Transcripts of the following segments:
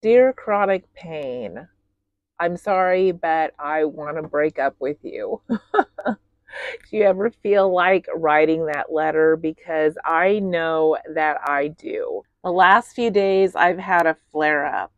Dear chronic pain, I'm sorry, but I want to break up with you. Do you ever feel like writing that letter? Because I know that I do. The last few days, I've had a flare up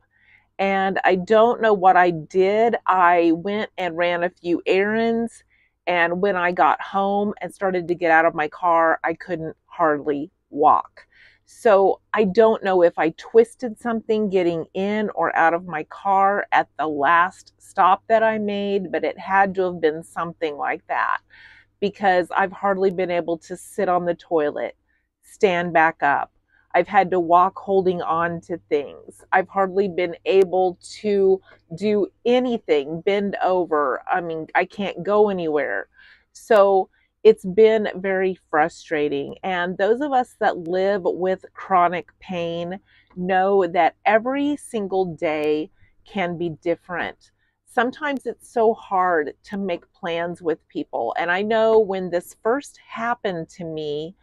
and I don't know what I did. I went and ran a few errands, and when I got home and started to get out of my car, I couldn't hardly walk. So I don't know if I twisted something getting in or out of my car at the last stop that I made, but it had to have been something like that, because I've hardly been able to sit on the toilet, stand back up. I've had to walk holding on to things. I've hardly been able to do anything, bend over. I mean, I can't go anywhere. So it's been very frustrating. And those of us that live with chronic pain know that every single day can be different. Sometimes it's so hard to make plans with people. And I know when this first happened to me,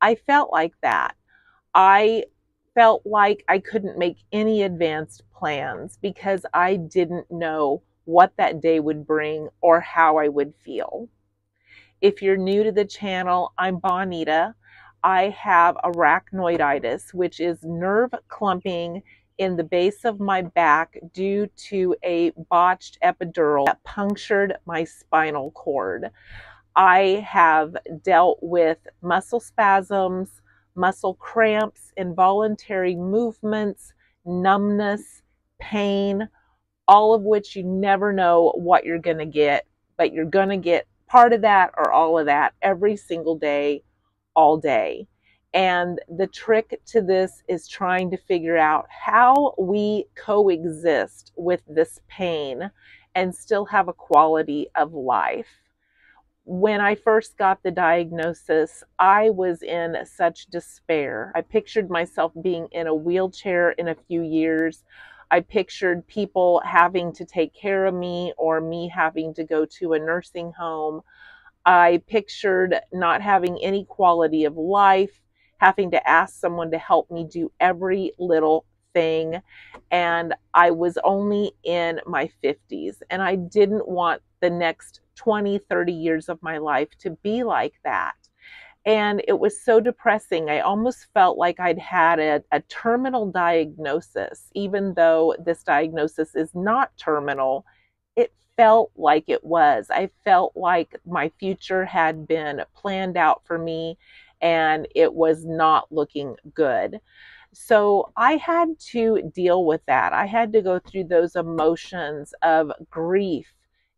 I felt like that. I felt like I couldn't make any advanced plans because I didn't know what that day would bring or how I would feel. If you're new to the channel, I'm Bonita. I have arachnoiditis, which is nerve clumping in the base of my back due to a botched epidural that punctured my spinal cord. I have dealt with muscle spasms, muscle cramps, involuntary movements, numbness, pain, all of which you never know what you're going to get, but you're going to get part of that or all of that every single day, all day. And the trick to this is trying to figure out how we coexist with this pain and still have a quality of life. When I first got the diagnosis, I was in such despair. I pictured myself being in a wheelchair in a few years. I pictured people having to take care of me or me having to go to a nursing home. I pictured not having any quality of life, having to ask someone to help me do every little thing. And I was only in my 50s, and I didn't want the next 20, 30 years of my life to be like that. And it was so depressing. I almost felt like I'd had a terminal diagnosis. Even though this diagnosis is not terminal, it felt like it was. I felt like my future had been planned out for me and it was not looking good. So I had to deal with that. I had to go through those emotions of grief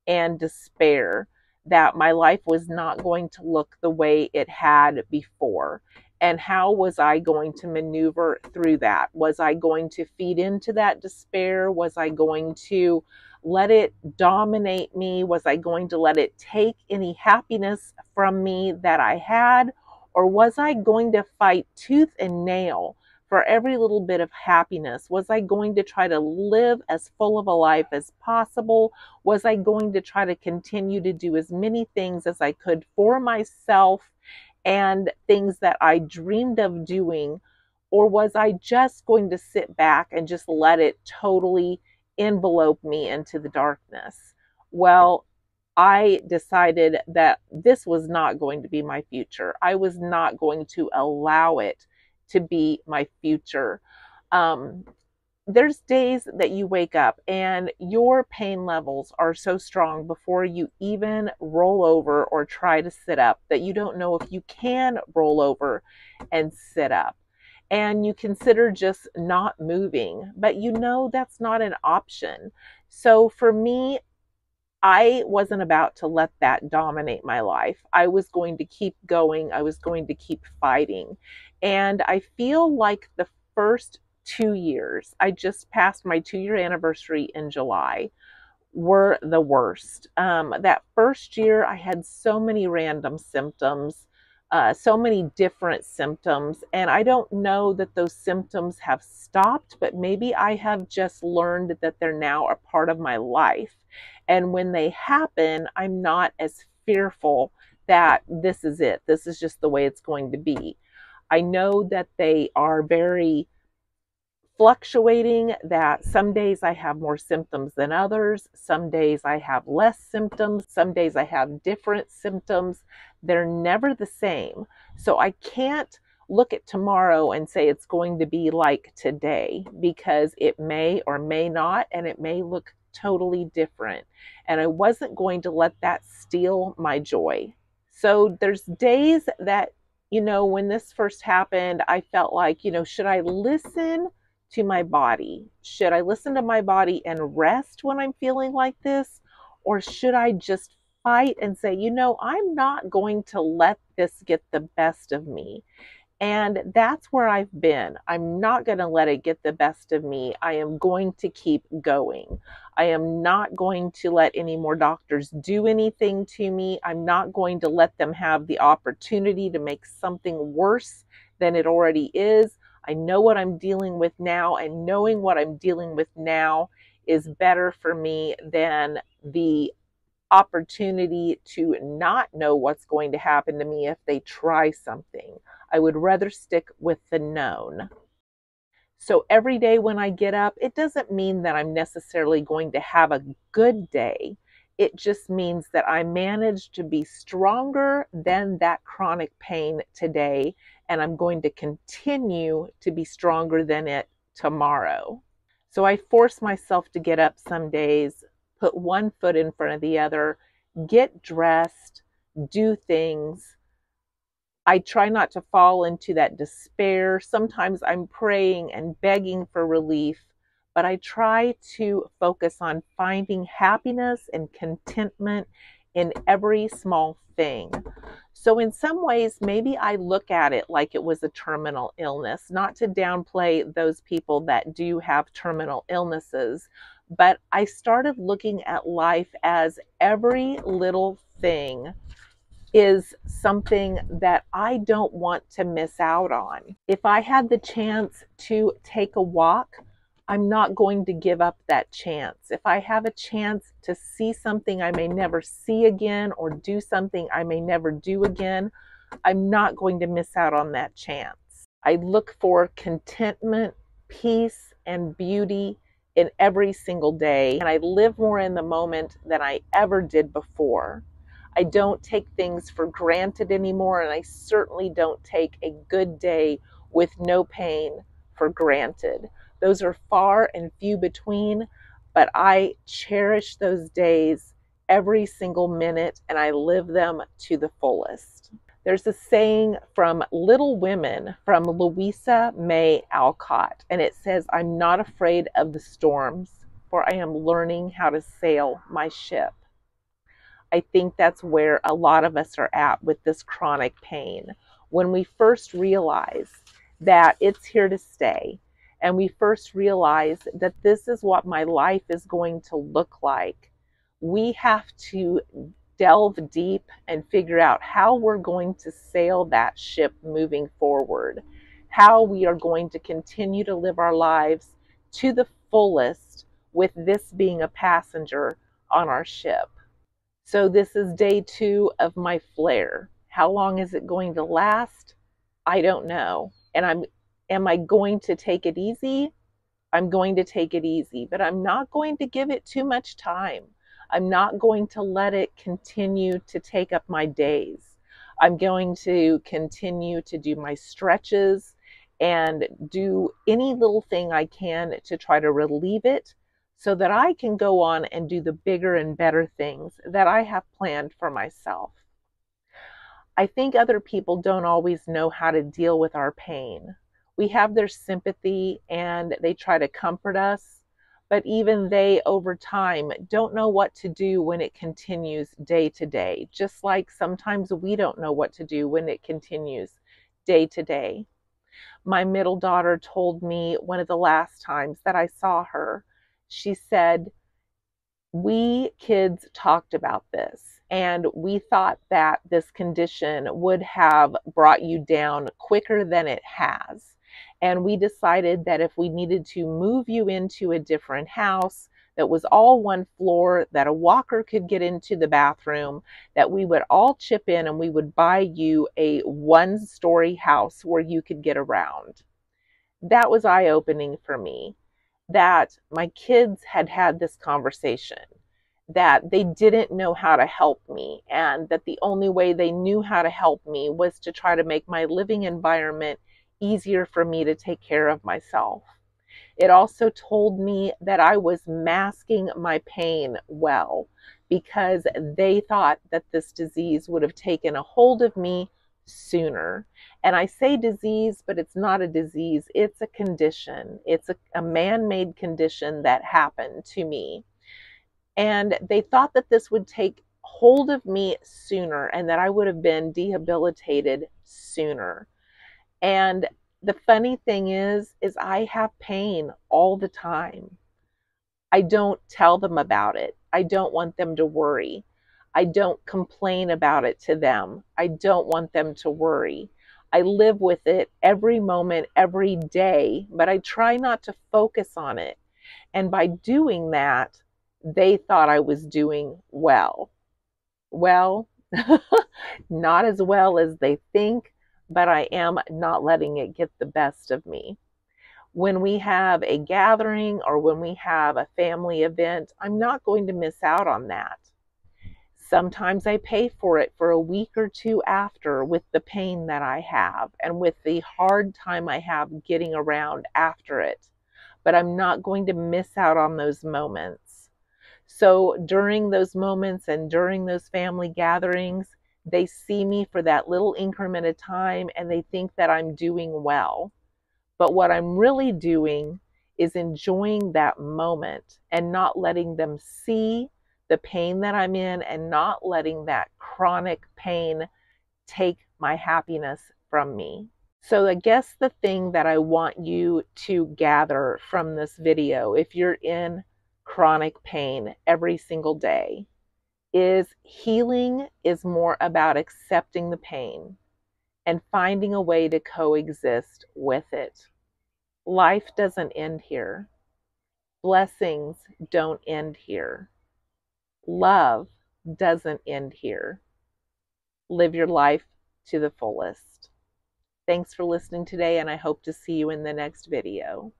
and despair that my life was not going to look the way it had before. And how was I going to maneuver through that? Was I going to feed into that despair? Was I going to let it dominate me? Was I going to let it take any happiness from me that I had? Or was I going to fight tooth and nail for every little bit of happiness? Was I going to try to live as full of a life as possible? Was I going to try to continue to do as many things as I could for myself and things that I dreamed of doing? Or was I just going to sit back and just let it totally envelope me into the darkness? Well, I decided that this was not going to be my future. I was not going to allow it to be my future. There's days that you wake up and your pain levels are so strong before you even roll over or try to sit up that you don't know if you can roll over and sit up. And you consider just not moving, but you know that's not an option. So for me, I wasn't about to let that dominate my life. I was going to keep going. I was going to keep fighting. And I feel like the first 2 years, I just passed my 2-year anniversary in July, were the worst. That first year, I had so many random symptoms, so many different symptoms. And I don't know that those symptoms have stopped, but maybe I have just learned that they're now a part of my life. And when they happen, I'm not as fearful that this is it. This is just the way it's going to be. I know that they are very fluctuating, that some days I have more symptoms than others. Some days I have less symptoms. Some days I have different symptoms. They're never the same. So I can't look at tomorrow and say it's going to be like today, because it may or may not, and it may look totally different. And I wasn't going to let that steal my joy. So there's days that, when this first happened, I felt like, should I listen to my body? Should I listen to my body and rest when I'm feeling like this? Or should I just fight and say, I'm not going to let this get the best of me? And that's where I've been. I'm not going to let it get the best of me. I am going to keep going. I am not going to let any more doctors do anything to me. I'm not going to let them have the opportunity to make something worse than it already is. I know what I'm dealing with now, and knowing what I'm dealing with now is better for me than the opportunity to not know what's going to happen to me if they try something. I would rather stick with the known. So every day when I get up, it doesn't mean that I'm necessarily going to have a good day. It just means that I managed to be stronger than that chronic pain today, and I'm going to continue to be stronger than it tomorrow. So I force myself to get up some days, put one foot in front of the other, get dressed, do things. I try not to fall into that despair. Sometimes I'm praying and begging for relief, but I try to focus on finding happiness and contentment in every small thing. So in some ways, maybe I look at it like it was a terminal illness, not to downplay those people that do have terminal illnesses, but I started looking at life as every little thing is something that I don't want to miss out on. If I had the chance to take a walk, I'm not going to give up that chance. If I have a chance to see something I may never see again, or do something I may never do again, I'm not going to miss out on that chance. I look for contentment, peace, and beauty in every single day, and I live more in the moment than I ever did before. I don't take things for granted anymore, and I certainly don't take a good day with no pain for granted. Those are far and few between, but I cherish those days every single minute, and I live them to the fullest. There's a saying from Little Women from Louisa May Alcott, and it says, "I'm not afraid of the storms, for I am learning how to sail my ship." I think that's where a lot of us are at with this chronic pain. When we first realize that it's here to stay, and we first realize that this is what my life is going to look like, we have to delve deep and figure out how we're going to sail that ship moving forward, how we are going to continue to live our lives to the fullest with this being a passenger on our ship. So this is day 2 of my flare. How long is it going to last? I don't know. And am I going to take it easy? I'm going to take it easy, but I'm not going to give it too much time. I'm not going to let it continue to take up my days. I'm going to continue to do my stretches and do any little thing I can to try to relieve it, so that I can go on and do the bigger and better things that I have planned for myself. I think other people don't always know how to deal with our pain. We have their sympathy and they try to comfort us, but even they, over time, don't know what to do when it continues day to day, just like sometimes we don't know what to do when it continues day to day. My middle daughter told me one of the last times that I saw her, she said, "We kids talked about this, and we thought that this condition would have brought you down quicker than it has. And we decided that if we needed to move you into a different house that was all one floor, that a walker could get into the bathroom, that we would all chip in and we would buy you a one-story house where you could get around." That was eye-opening for me, that my kids had had this conversation, that they didn't know how to help me, and that the only way they knew how to help me was to try to make my living environment easier for me to take care of myself. It also told me that I was masking my pain well, because they thought that this disease would have taken a hold of me sooner. And I say disease, but it's not a disease. It's a condition. It's a man-made condition that happened to me. And they thought that this would take hold of me sooner and that I would have been debilitated sooner. And the funny thing is I have pain all the time. I don't tell them about it. I don't want them to worry. I don't complain about it to them. I don't want them to worry. I live with it every moment, every day, but I try not to focus on it. And by doing that, they thought I was doing well. Well, not as well as they think, but I am not letting it get the best of me. When we have a gathering or when we have a family event, I'm not going to miss out on that. Sometimes I pay for it for a week or two after, with the pain that I have and with the hard time I have getting around after it. But I'm not going to miss out on those moments. So during those moments and during those family gatherings, they see me for that little increment of time and they think that I'm doing well. But what I'm really doing is enjoying that moment and not letting them see the pain that I'm in, and not letting that chronic pain take my happiness from me. So I guess the thing that I want you to gather from this video, if you're in chronic pain every single day, is healing is more about accepting the pain and finding a way to coexist with it. Life doesn't end here. Blessings don't end here. Love doesn't end here. Live your life to the fullest. Thanks for listening today, and I hope to see you in the next video.